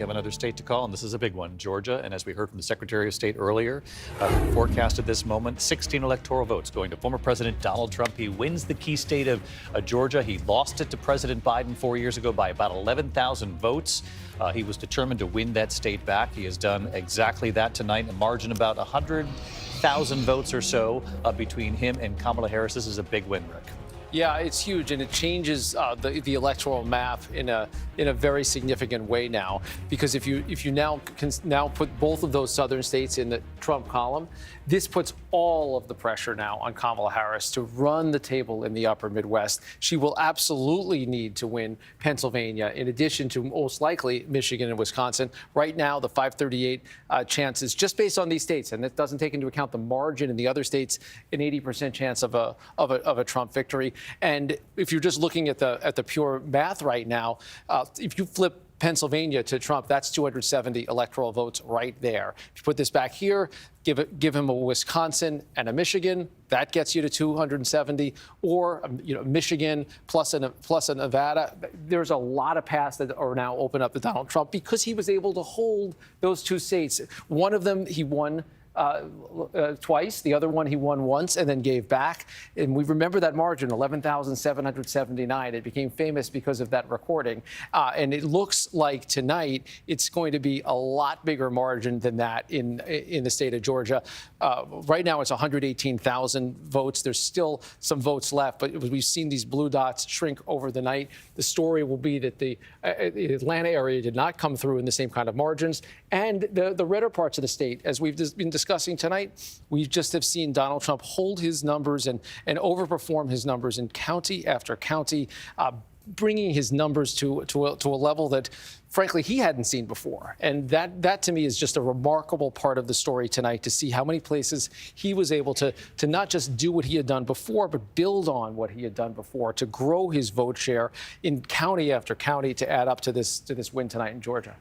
We have another state to call, and this is a big one, Georgia. And as we heard from the Secretary of State earlier, forecasted this moment, 16 electoral votes going to former President Donald Trump. He wins the key state of Georgia. He lost it to President Biden 4 years ago by about 11,000 votes. He was determined to win that state back. He has done exactly that tonight, a margin about 100,000 votes or so between him and Kamala Harris. This is a big win, Rick. Yeah, it's huge, and it changes the electoral map in a very significant way now. Because if you now can put both of those southern states in the Trump column, this puts all of the pressure now on Kamala Harris to run the table in the upper Midwest. She will absolutely need to win Pennsylvania, in addition to most likely Michigan and Wisconsin. Right now, the 538 chances, just based on these states, and that doesn't take into account the margin in the other states, an 80% chance of a Trump victory. And if you're just looking at the pure math right now, if you flip Pennsylvania to Trump, that's 270 electoral votes right there. If you put this back here, give him a Wisconsin and a Michigan, that gets you to 270, or Michigan plus a Nevada. There's a lot of paths that are now open up to Donald Trump because he was able to hold those two states. One of them he won twice. The other one he won once and then gave back. And we remember that margin, 11,779. It became famous because of that recording. And it looks like tonight it's going to be a lot bigger margin than that in the state of Georgia. Right now it's 118,000 votes. There's still some votes left, but we've seen these blue dots shrink over the night. The story will be that the Atlanta area did not come through in the same kind of margins. And the redder parts of the state, as we've been discussing tonight, we just have seen Donald Trump hold his numbers and overperform his numbers in county after county, bringing his numbers to a level that, frankly, he hadn't seen before. And that to me is just a remarkable part of the story tonight, to see how many places he was able to not just do what he had done before, but build on what he had done before, to grow his vote share in county after county to add up to this win tonight in Georgia.